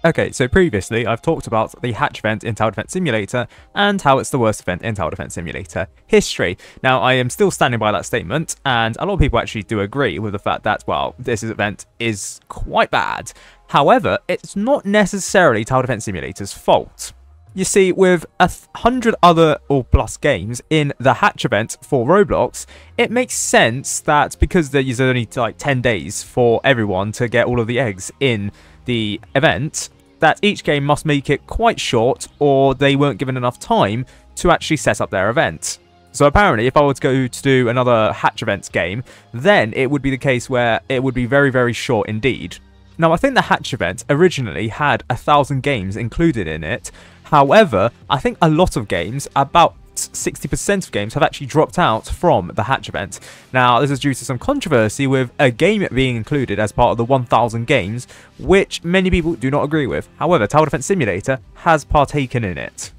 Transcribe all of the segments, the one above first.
Okay, so previously I've talked about the hatch event in Tower Defense Simulator and how it's the worst event in Tower Defense Simulator history. Now, I am still standing by that statement, and a lot of people actually do agree with the fact that, well, this event is quite bad. However, it's not necessarily Tower Defense Simulator's fault. You see, with 100 other or plus games in the hatch event for Roblox, it makes sense that because there's only like 10 days for everyone to get all of the eggs in the event, that each game must make it quite short, or they weren't given enough time to actually set up their event. So apparently, if I were to go to do another hatch events game, then it would be the case where it would be very, very short indeed. Now, I think the hatch event originally had 1,000 games included in it. However, I think a lot of games, about 60% of games, have actually dropped out from the hatch event. Now, this is due to some controversy with a game being included as part of the 1,000 games, which many people do not agree with. However, Tower Defense Simulator has partaken in it.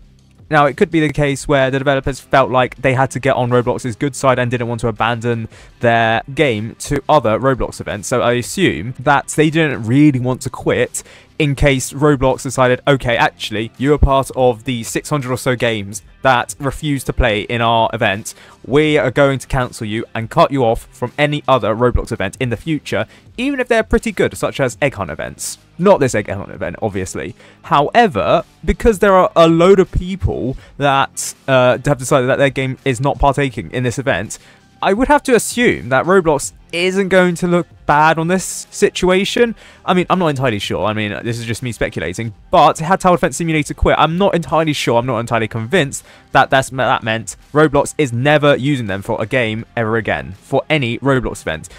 Now, it could be the case where the developers felt like they had to get on Roblox's good side and didn't want to abandon their game to other Roblox events. So I assume that they didn't really want to quit in case Roblox decided, okay, actually, you are part of the 600 or so games that refuse to play in our event. We are going to cancel you and cut you off from any other Roblox event in the future, even if they're pretty good, such as egg hunt events. Not this egg hunt event, obviously. However, because there are a load of people that have decided that their game is not partaking in this event, I would have to assume that Roblox isn't going to look bad on this situation. I mean, I'm not entirely sure. I mean, this is just me speculating. But had Tower Defense Simulator quit, I'm not entirely sure. I'm not entirely convinced that that meant Roblox is never using them for a game ever again, for any Roblox event.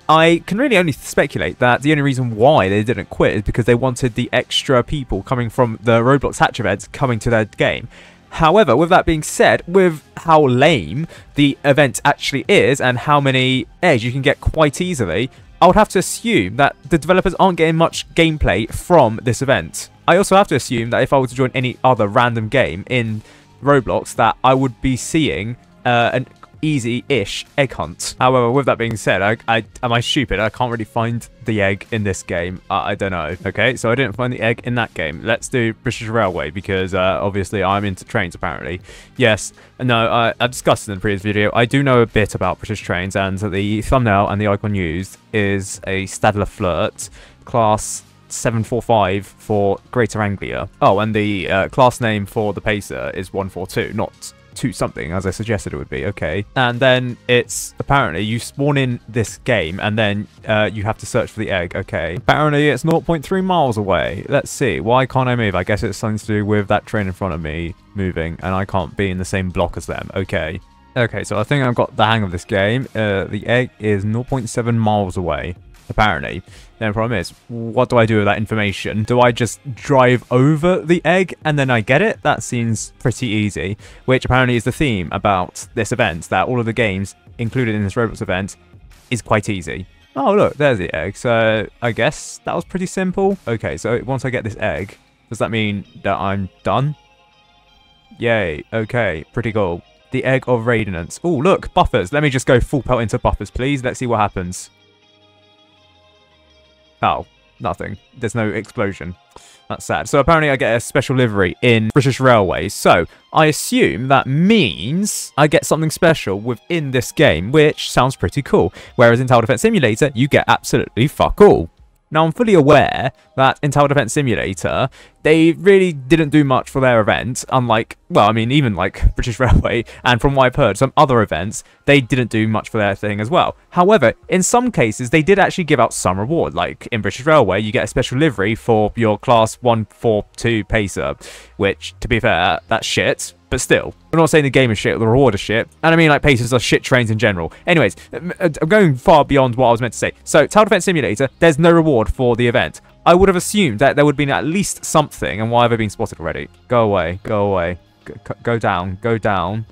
I can really only speculate that the only reason why they didn't quit is because they wanted the extra people coming from the Roblox hatch events coming to their game. However, with that being said, with how lame the event actually is and how many eggs you can get quite easily, I would have to assume that the developers aren't getting much gameplay from this event. I also have to assume that if I were to join any other random game in Roblox, that I would be seeing an easy-ish egg hunt. However, with that being said, am I stupid? I can't really find the egg in this game. I don't know. Okay, so I didn't find the egg in that game. Let's do British Railway because obviously I'm into trains apparently. Yes, no, I discussed it in the previous video. I do know a bit about British trains, and the thumbnail and the icon used is a Stadler Flirt class 745 for Greater Anglia. Oh, and the class name for the Pacer is 142, not 2 something, as I suggested it would be. Okay, and then it's apparently you spawn in this game and then you have to search for the egg. Okay, apparently it's 0.3 miles away. Let's see, why can't I move? I guess it's something to do with that train in front of me moving and I can't be in the same block as them. Okay, so I think I've got the hang of this game. The egg is 0.7 miles away apparently. Then the problem is, what do I do with that information? Do I just drive over the egg and then I get it? That seems pretty easy, which apparently is the theme about this event, that all of the games included in this Roblox event is quite easy. Oh look, there's the egg. So I guess that was pretty simple. Okay, so once I get this egg, does that mean that I'm done? Yay, okay, pretty cool. The egg of radiance. Oh look, buffers. Let me just go full pelt into buffers, please. Let's see what happens. Oh, nothing. There's no explosion. That's sad. So apparently I get a special livery in British Railways. So I assume that means I get something special within this game, which sounds pretty cool. Whereas in Tower Defense Simulator, you get absolutely fuck all. Now, I'm fully aware that in Tower Defense Simulator, they really didn't do much for their event, unlike, well, I mean, even like British Railway, and from what I've heard, some other events, they didn't do much for their thing as well. However, in some cases, they did actually give out some reward, like in British Railway, you get a special livery for your Class 142 Pacer, which, to be fair, that's shit. But still, I'm not saying the game is shit or the reward is shit. And I mean, like, Pacers are shit trains in general. Anyways, I'm going far beyond what I was meant to say. So, Tower Defense Simulator, there's no reward for the event. I would have assumed that there would have been at least something. And why have I been spotted already? Go away. Go away. Go down. Go down.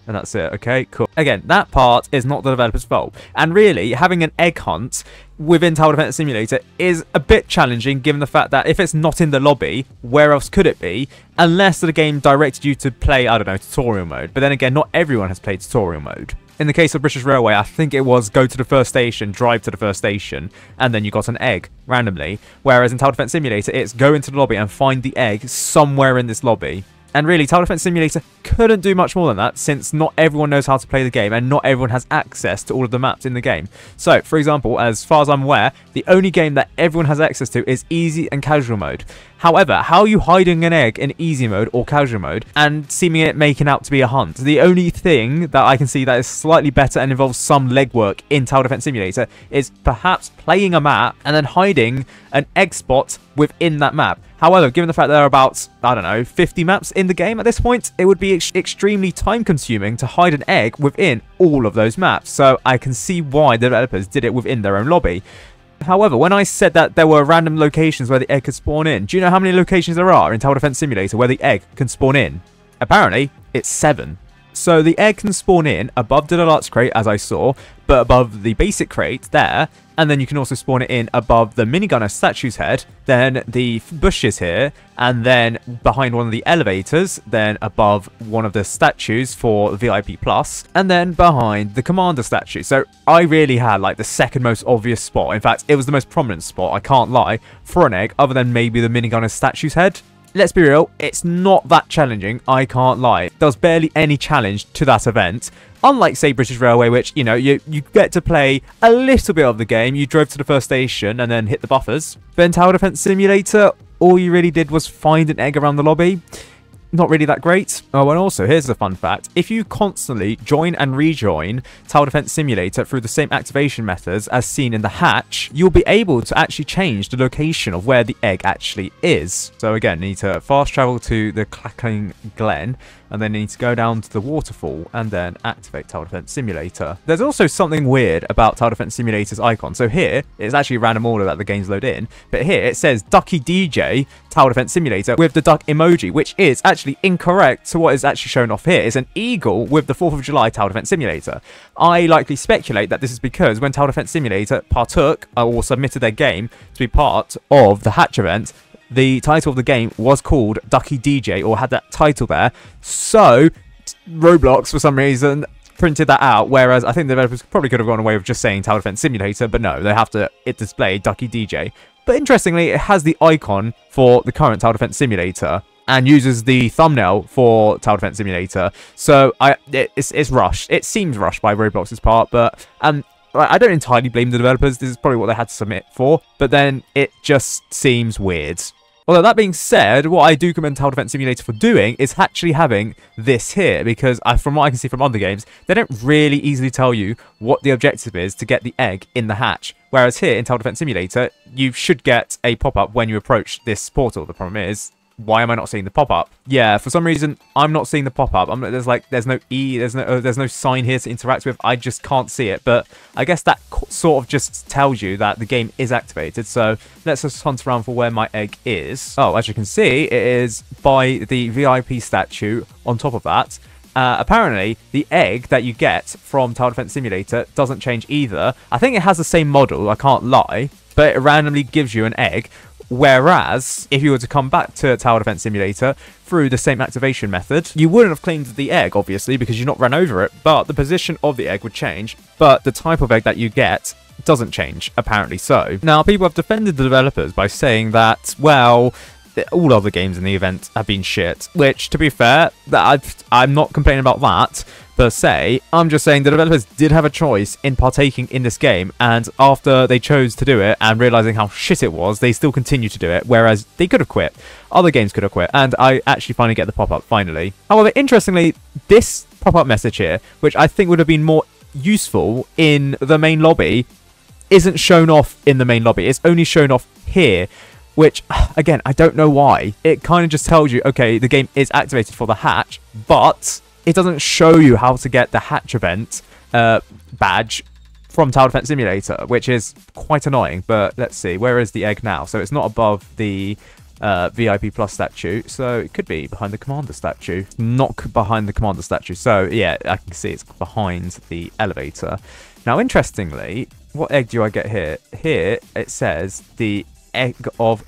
And that's it. Okay, cool. Again, that part is not the developer's fault. And really, having an egg hunt within Tower Defense Simulator is a bit challenging, given the fact that if it's not in the lobby, where else could it be? Unless the game directed you to play, I don't know, tutorial mode. But then again, not everyone has played tutorial mode. In the case of British Railway, I think it was go to the first station, drive to the first station, and then you got an egg randomly. Whereas in Tower Defense Simulator, it's go into the lobby and find the egg somewhere in this lobby. And really, Tower Defense Simulator couldn't do much more than that, since not everyone knows how to play the game and not everyone has access to all of the maps in the game. So, for example, as far as I'm aware, the only game that everyone has access to is easy and casual mode. However, how are you hiding an egg in easy mode or casual mode and seeming it making out to be a hunt? The only thing that I can see that is slightly better and involves some legwork in Tower Defense Simulator is perhaps playing a map and then hiding an egg spot within that map. However, given the fact there are about, I don't know, 50 maps in the game at this point, it would be extremely time consuming to hide an egg within all of those maps. So I can see why the developers did it within their own lobby. However, when I said that there were random locations where the egg could spawn in, do you know how many locations there are in Tower Defense Simulator where the egg can spawn in? Apparently, it's 7. So the egg can spawn in above the deluxe crate, as I saw, but above the basic crate there, and then you can also spawn it in above the minigunner statue's head, then the bushes here, and then behind one of the elevators, then above one of the statues for VIP Plus, and then behind the commander statue. So I really had like the second most obvious spot. In fact, it was the most prominent spot, I can't lie, for an egg, other than maybe the minigunner statue's head. Let's be real, it's not that challenging, I can't lie. There's barely any challenge to that event. Unlike, say, British Railway, which, you know, you get to play a little bit of the game. You drove to the first station and then hit the buffers. But in Tower Defense Simulator, all you really did was find an egg around the lobby. Not really that great. Oh, and also, here's a fun fact. If you constantly join and rejoin Tower Defense Simulator through the same activation methods as seen in the hatch, you'll be able to actually change the location of where the egg actually is. So again, you need to fast travel to the Clacking Glen, and then you need to go down to the waterfall and then activate Tower Defense Simulator. There's also something weird about Tower Defense Simulator's icon. So here, it's actually a random order that the games load in, but here it says Ducky DJ Tower Defense Simulator with the duck emoji, which is actually incorrect to what is actually shown off here. It's an eagle with the 4th of July Tower Defense Simulator. I likely speculate that this is because when Tower Defense Simulator partook or submitted their game to be part of the hatch event, the title of the game was called Ducky DJ, or had that title there. So Roblox, for some reason, printed that out, whereas I think the developers probably could have gone away with just saying Tower Defense Simulator, but no, they have to display Ducky DJ. But interestingly, it has the icon for the current Tower Defense Simulator and uses the thumbnail for Tower Defense Simulator. So it's rushed. It seems rushed by Roblox's part, but I don't entirely blame the developers. This is probably what they had to submit for, but then it just seems weird. Although that being said, what I do commend Tower Defense Simulator for doing is actually having this here, because from what I can see from other games, they don't really easily tell you what the objective is to get the egg in the hatch. Whereas here in Tower Defense Simulator, you should get a pop-up when you approach this portal. The problem is, why am I not seeing the pop-up? Yeah, for some reason, I'm not seeing the pop-up. There's no E, there's no sign here to interact with. I just can't see it. But I guess that sort of just tells you that the game is activated. So let's just hunt around for where my egg is. Oh, as you can see, it is by the VIP statue on top of that. Apparently, the egg that you get from Tower Defense Simulator doesn't change either. I think it has the same model, I can't lie, but it randomly gives you an egg. Whereas, if you were to come back to Tower Defense Simulator through the same activation method, you wouldn't have claimed the egg, obviously, because you've not run over it, but the position of the egg would change, but the type of egg that you get doesn't change, apparently so. Now, people have defended the developers by saying that, well, all other games in the event have been shit, which, to be fair, I'm not complaining about that per se. I'm just saying the developers did have a choice in partaking in this game, and after they chose to do it and realizing how shit it was, they still continue to do it, whereas they could have quit. Other games could have quit, and I actually finally get the pop-up, finally. However, interestingly, this pop-up message here, which I think would have been more useful in the main lobby, isn't shown off in the main lobby. It's only shown off here, which, again, I don't know why. It kind of just tells you, okay, the game is activated for the hatch, but it doesn't show you how to get the hatch event badge from Tower Defense Simulator, which is quite annoying. But let's see, where is the egg now? So it's not above the VIP Plus statue, so it could be behind the Commander statue. Not behind the Commander statue, so yeah, I can see it's behind the elevator. Now, interestingly, what egg do I get here? Here, it says the egg of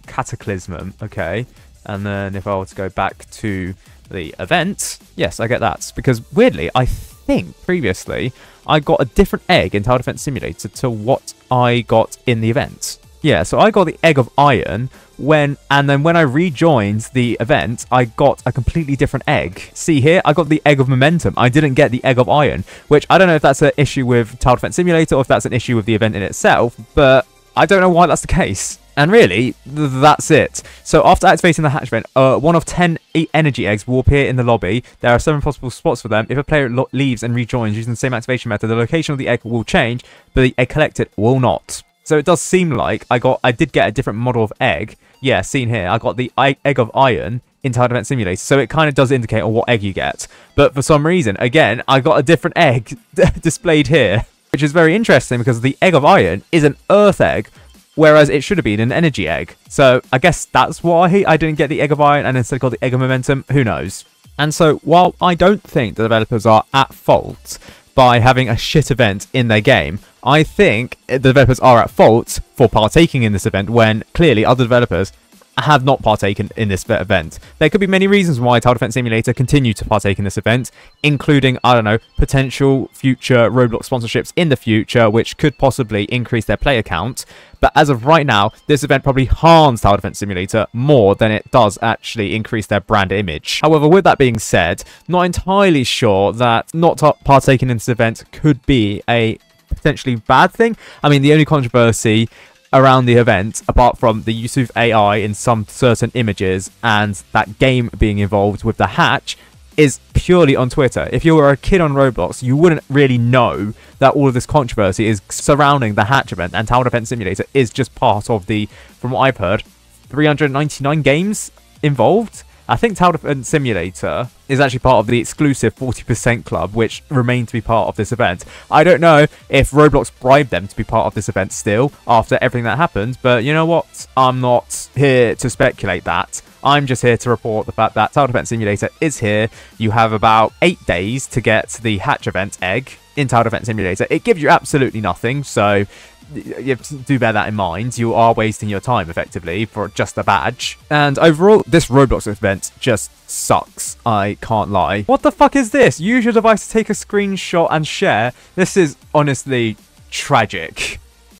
Cataclysm, okay? And then if I were to go back to the event, yes, I get that. Because weirdly, I think previously I got a different egg in Tower Defense Simulator to what I got in the event. Yeah, so I got the Egg of Iron and then when I rejoined the event, I got a completely different egg. See here, I got the Egg of Momentum. I didn't get the Egg of Iron, which I don't know if that's an issue with Tower Defense Simulator or if that's an issue with the event in itself, but I don't know why that's the case. And really, that's it. So after activating the hatch event, one of 10 energy eggs will appear in the lobby. There are 7 possible spots for them. If a player leaves and rejoins using the same activation method, the location of the egg will change, but the egg collected will not. So it does seem like I did get a different model of egg. Yeah, seen here. I got the Egg of Iron in Tower Defense Simulator, so it kind of does indicate on what egg you get. But for some reason, again, I got a different egg displayed here, which is very interesting because the Egg of Iron is an Earth egg, whereas it should have been an energy egg. So I guess that's why I didn't get the Egg of Iron and instead got the Egg of Momentum. Who knows? And so while I don't think the developers are at fault by having a shit event in their game, I think the developers are at fault for partaking in this event when clearly other developers have not partaken in this event. There could be many reasons why Tower Defense Simulator continue to partake in this event, including, I don't know, potential future Roblox sponsorships in the future, which could possibly increase their player count. But as of right now, this event probably harms Tower Defense Simulator more than it does actually increase their brand image. However, with that being said, not entirely sure that not partaking in this event could be a potentially bad thing. I mean, the only controversy around the event, apart from the use of AI in some certain images and that game being involved with the hatch, is purely on Twitter. If you were a kid on Roblox, you wouldn't really know that all of this controversy is surrounding the hatch event, and Tower Defense Simulator is just part of the, from what I've heard, 399 games involved. I think Tower Defense Simulator is actually part of the exclusive 40% club, which remain to be part of this event. I don't know if Roblox bribed them to be part of this event still after everything that happened, but you know what? I'm not here to speculate that. I'm just here to report the fact that Tower Defense Simulator is here. You have about 8 days to get the hatch event egg in Tower Defense Simulator. It gives you absolutely nothing, so you do bear that in mind. You are wasting your time effectively for just a badge. And overall, this Roblox event just sucks. I can't lie. What the fuck is this? Use your device to take a screenshot and share. This is honestly tragic.